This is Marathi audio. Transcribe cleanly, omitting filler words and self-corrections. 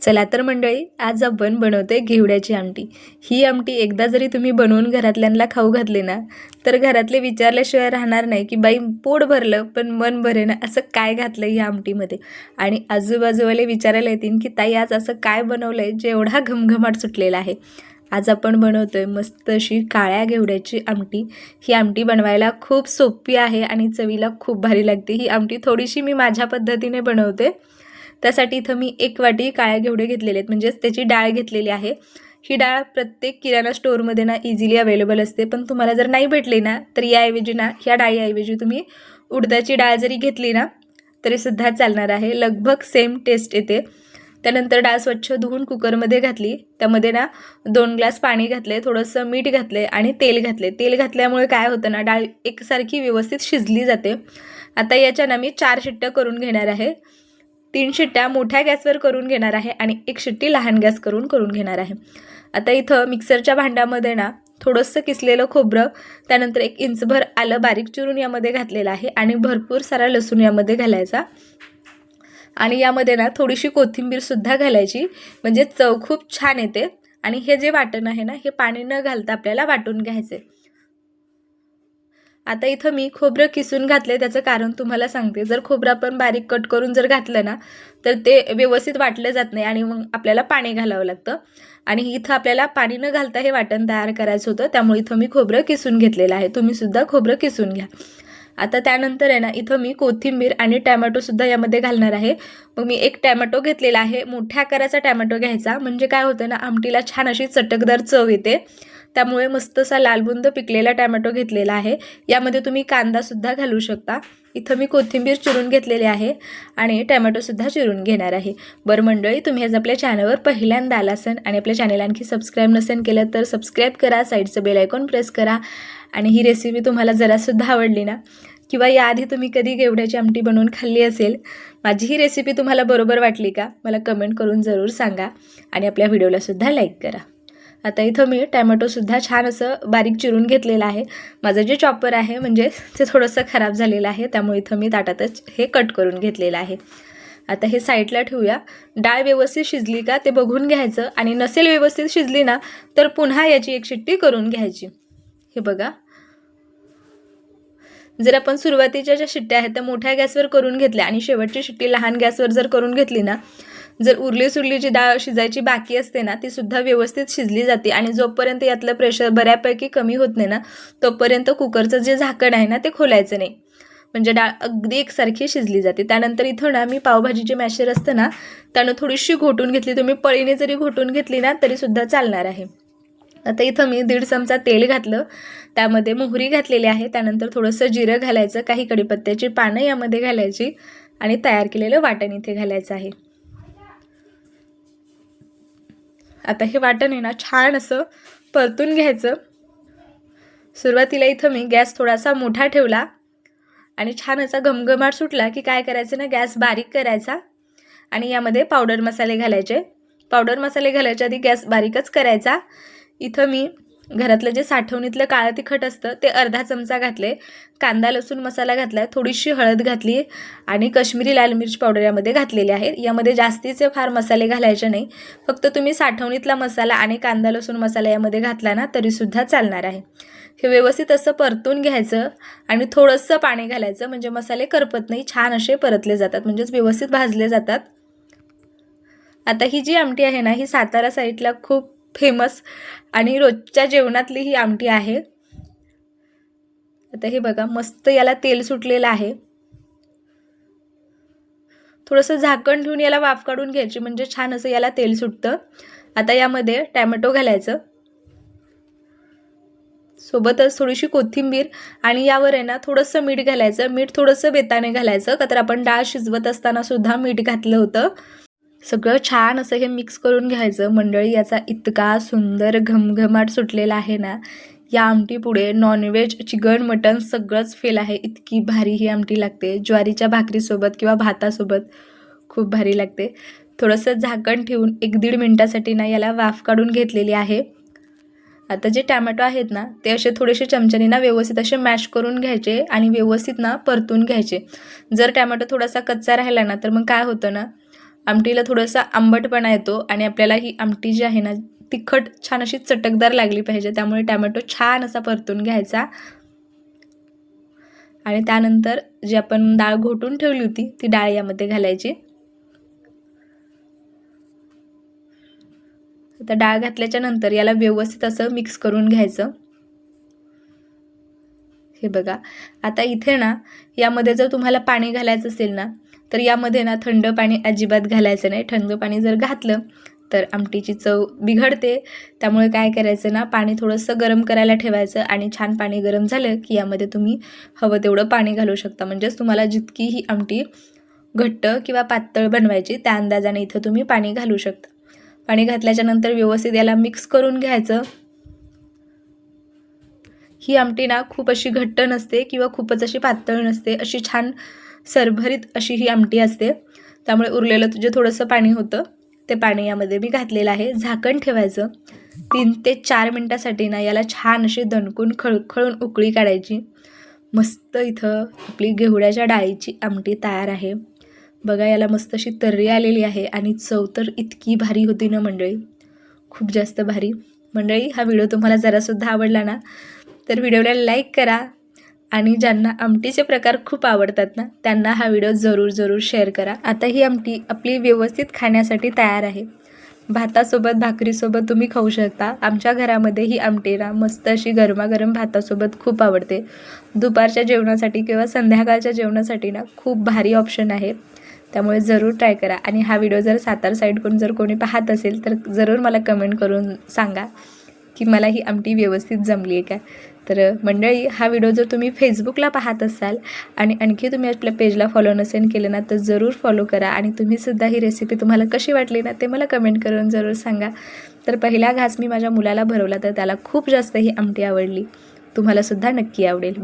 चला तर मंडळी, आज आपण बनवतोय घेवड्याची आमटी। ही आमटी एकदा जरी तुम्ही बनवून घरातल्यांना खाऊ घातली ना, तर घरातले विचारल्याशिवाय राहणार नाही की बाई पोट भरलं पण मन भरेना, असं काय घातलं या आमटीमध्ये। आणि आजूबाजूवाले विचारायला येतील की ताई आज असं काय बनवलंय जे एवढा घमघमाट सुटलेला आहे। आज आपण बनवतोय मस्त अशी काळ्या घेवड्याची आमटी। ही आमटी बनवायला खूप सोपी आहे आणि चवीला खूप भारी लागते। ही आमटी थोडीशी मी माझ्या पद्धतीने बनवते। त्यासाठी इथं मी 1 वाटी काळ्या घेवडे घेतलेले आहेत, म्हणजे त्याची डाळ घेतलेली आहे। ही डाळ प्रत्येक किराणा स्टोअरमध्ये ना इझिली अवेलेबल असते, पण तुम्हाला जर नाही भेटली ना तर याऐवजी ना ह्या डाळीऐवजी तुम्ही उडदाची डाळ जरी घेतली ना तरी सुद्धा चालणार आहे, लगभग सेम टेस्ट येते। त्यानंतर डाळ स्वच्छ धुवून कुकरमध्ये घातली, त्यामध्ये ना 2 ग्लास पाणी घातले, थोडंसं मीठ घातले आणि तेल घातले। तेल घातल्यामुळे काय होतं ना, डाळ एकसारखी व्यवस्थित शिजली जाते। आता याच्या ना मी 4 शिट्ट्या करून घेणार आहे। 3 शिट्ट्या मोठ्या गॅसवर करून घेणार आहे आणि 1 शिट्टी लहान गॅस करून घेणार आहे। आता इथं मिक्सरच्या भांड्यामध्ये ना थोडंसं किसलेलं खोबरं, त्यानंतर 1 इंचभर आलं बारीक चिरून यामध्ये घातलेलं आहे आणि भरपूर सारा लसूण यामध्ये घालायचा आणि यामध्ये ना थोडीशी कोथिंबीर सुद्धा घालायची, म्हणजे चव खूप छान येते। आणि हे जे वाटण आहे ना, हे पाणी न घालता आपल्याला वाटून घ्यायचे। आता इथं मी खोबरं किसून घातले, त्याचं कारण तुम्हाला सांगते। जर खोबरं आपण बारीक कट करून जर घातलं ना तर ते व्यवस्थित वाटलं जात नाही आणि मग आपल्याला पाणी घालावं लागतं। आणि इथं आपल्याला पाणी न घालता हे वाटण तयार करायचं होतं, त्यामुळे इथं मी खोबरं किसून घेतलेलं आहे। तुम्ही सुद्धा खोबरं किसून घ्या। आता त्यानंतर आहे ना इथं मी कोथिंबीर आणि टोमॅटो सुद्धा यामध्ये घालणार आहे। मग मी 1 टोमॅटो घेतलेला आहे, मोठ्या आकाराचा टोमॅटो घ्यायचा, म्हणजे काय होतं ना आमटीला छान अशी चटकदार चव येते। त्यामुळे मस्त असा लालबुंद पिकलेला टोमॅटो घेतलेला आहे। यामध्ये तुम्ही कांदा सुद्धा घालू शकता। इथं मी कोथिंबीर चिरून घेतलेली आहे आणि टोमॅटो सुद्धा चिरून घेणार आहे। बरं मंडळी, तुम्ही आज आपल्या चॅनलवर पहिल्यांदा आला असाल आणि आपल्या चॅनलला आणखी सबस्क्राईब नसेल केलं तर सबस्क्राईब करा, साईडचं बेल आयकॉन प्रेस करा। आणि ही रेसिपी तुम्हाला जरासुद्धा आवडली ना, किंवा याआधी तुम्ही कधी घेवड्याची आमटी बनवून खाल्ली असेल, माझी ही रेसिपी तुम्हाला बरोबर वाटली का, मला कमेंट करून जरूर सांगा आणि आपल्या व्हिडिओला सुद्धा लाईक करा। आता इथं मी टोमॅटो सुद्धा छान असं बारीक चिरून घेतलेलं आहे। माझं जे चॉपर आहे म्हणजे ते थोडंसं खराब झालेलं आहे, त्यामुळे इथं मी ताटातच हे कट करून घेतलेलं आहे। आता हे साईडला ठेवूया। डाळ व्यवस्थित शिजली का ते बघून घ्यायचं आणि नसेल व्यवस्थित शिजली ना तर पुन्हा याची 1 शिट्टी करून घ्यायची। हे बघा, जर आपण सुरुवातीच्या ज्या शिट्ट्या आहेत त्या मोठ्या गॅसवर करून घेतल्या आणि शेवटची शिट्टी लहान गॅसवर जर करून घेतली ना, जर उरली जी डाळ शिजायची बाकी असते ना ती सुद्धा व्यवस्थित शिजली जाते। आणि जोपर्यंत यातलं प्रेशर बऱ्यापैकी कमी होत नाही ना तोपर्यंत कुकरचं जे झाकण आहे ना ते खोलायचं नाही, म्हणजे डाळ अगदी एकसारखी शिजली जाते। त्यानंतर इथं ना मी पावभाजीचे मॅशर असतं ना त्यानं थोडीशी घोटून घेतली, तुम्ही पळीने जरी घोटून घेतली ना तरी सुद्धा चालणार आहे। आता इथं मी 1.5 चमचा तेल घातलं, त्यामध्ये मोहरी घातलेली आहे, त्यानंतर थोडंसं जिरं घालायचं, काही कढीपत्त्याची पानं यामध्ये घालायची आणि तयार केलेलं वाटण इथे घालायचं आहे। आता हे वाटण आहे ना छान असं परतून घ्यायचं। सुरुवातीला इथं मी गॅस थोडासा मोठा ठेवला आणि छान असा घमघमाट सुटला की काय करायचं ना, गॅस बारीक करायचा आणि यामध्ये पावडर मसाले घालायचे। पावडर मसाले घालायच्या आधी गॅस बारीकच करायचा। इथं मी घरातलं जे साठवणीतलं काळं तिखट असतं ते अर्धा चमचा घातले, कांदा लसूण मसाला घातला, थोडीशी हळद घातली आणि काश्मीरी लाल मिर्च पावडर यामध्ये घातलेली आहे। यामध्ये जास्तीचे फार मसाले घालायचे नाही, फक्त तुम्ही साठवणीतला मसाला आणि कांदा लसूण मसाला यामध्ये घातला ना तरीसुद्धा चालणार आहे। हे व्यवस्थित असं परतून घ्यायचं आणि थोडंसं पाणी घालायचं, म्हणजे मसाले करपत नाही, छान असे परतले जातात, म्हणजेच व्यवस्थित भाजले जातात। आता ही जी आमटी आहे ना ही सातारा साईडला खूप फेमस आणि रोजच्या जेवणातली ही आमटी आहे। आता हे बघा, मस्त याला तेल सुटलेलं आहे। थोडंसं झाकण ठेवून याला वाफ काढून घ्यायची, म्हणजे छान असं याला तेल सुटतं। आता यामध्ये टोमॅटो घालायचं, सोबतच थोडीशी कोथिंबीर आणि यावर आहे ना थोडंसं मीठ घालायचं। मीठ थोडंसं बेताने घालायचं, का तर आपण डाळ शिजवत असताना सुद्धा मीठ घातलं होतं। सगळं छान असं हे मिक्स करून घ्यायचं। मंडळी, याचा इतका सुंदर घमघमाट सुटलेला आहे ना, या आमटीपुढे नॉनव्हेज चिकन मटन सगळंच फेल आहे, इतकी भारी ही आमटी लागते। ज्वारीच्या भाकरीसोबत किंवा भातासोबत खूप भारी लागते। थोडंसं झाकण ठेवून 1-1.5 मिनिटासाठी ना याला वाफ काढून घेतलेली आहे। आता जे टोमॅटो आहेत ना ते असे थोडेसे चमच्याने ना व्यवस्थित असे मॅश करून घ्यायचे आणि व्यवस्थित ना परतून घ्यायचे। जर टोमॅटो थोडासा कच्चा राहिला ना तर मग काय होतं ना, आमटीला थोडासा आंबटपणा येतो आणि आपल्याला ही आमटी जी आहे ना तिखट छान अशी चटकदार लागली पाहिजे. त्यामुळे टॅमॅटो छान असा परतून घ्यायचा आणि त्यानंतर जी आपण डाळ घोटून ठेवली होती ती डाळ यामध्ये घालायची. आता डाळ घातल्याच्या नंतर याला व्यवस्थित असं मिक्स करून घ्यायचं. हे बघा, आता इथे ना यामध्ये जर तुम्हाला पाणी घालायचं असेल ना तर यामध्ये ना थंड पाणी अजिबात घालायचं नाही. थंड पाणी जर घातलं तर आमटीची चव बिघडते. त्यामुळे काय करायचं ना, पाणी थोडंसं गरम करायला ठेवायचं आणि छान पाणी गरम झालं की यामध्ये तुम्ही हवं तेवढं पाणी घालू शकता. म्हणजेच तुम्हाला जितकी ही आमटी घट्ट किंवा पातळ बनवायची त्या अंदाजाने इथं तुम्ही पाणी घालू शकता. पाणी घातल्याच्या नंतर व्यवस्थित याला मिक्स करून घ्यायचं. ही आमटी ना खूप अशी घट्ट नसते किंवा खूपच अशी पातळ नसते, अशी छान सरभरीत अशी ही आमटी असते. त्यामुळे उरलेलं जे थोडंसं पाणी होतं ते पाणी यामध्ये मी घातलेलं आहे. झाकण ठेवायचं. 3 ते 4 मिनटासाठी ना याला छान अशी दणकून खळखळून उकळी काढायची. मस्त इथं आपली घेवड्याच्या डाळीची आमटी तयार आहे. बघा, याला मस्त अशी तर्री आलेली आहे आणि चव तर इतकी भारी होती ना मंडळी, खूप जास्त भारी. मंडळी, हा व्हिडिओ तुम्हाला जरासुद्धा आवडला ना तर व्हिडिओला लाईक करा आणि ज्यांना आमटीचे प्रकार खूप आवडतात ना त्यांना हा व्हिडिओ जरूर शेअर करा. आता ही आमटी आपली व्यवस्थित खाण्यासाठी तयार आहे. भातासोबत भाकरीसोबत तुम्ही खाऊ शकता. आमच्या घरामध्ये ही आमटी ना मस्त अशी गरमागरम भातासोबत खूप आवडते. दुपारच्या जेवणासाठी किंवा संध्याकाळच्या जेवणासाठी ना खूप भारी ऑप्शन आहे. त्यामुळे जरूर ट्राय करा. आणि हा व्हिडिओ जर सातारा साईडकडून जर कोणी पाहत असेल तर जरूर मला कमेंट करून सांगा की मला ही आमटी व्यवस्थित जमली आहे का. तर मंडळी, हा व्हिडिओ जर तुम्ही फेसबुकला पाहत असाल आणि आणखी तुम्ही आपल्या पेजला फॉलो नसेल केलं ना तर जरूर फॉलो करा. आणि तुम्हीसुद्धा ही रेसिपी तुम्हाला कशी वाटली ना ते मला कमेंट करून जरूर सांगा. तर पहिला घास मी माझ्या मुलाला भरवला तर त्याला खूप जास्त ही आमटी आवडली. तुम्हालासुद्धा नक्की आवडेल.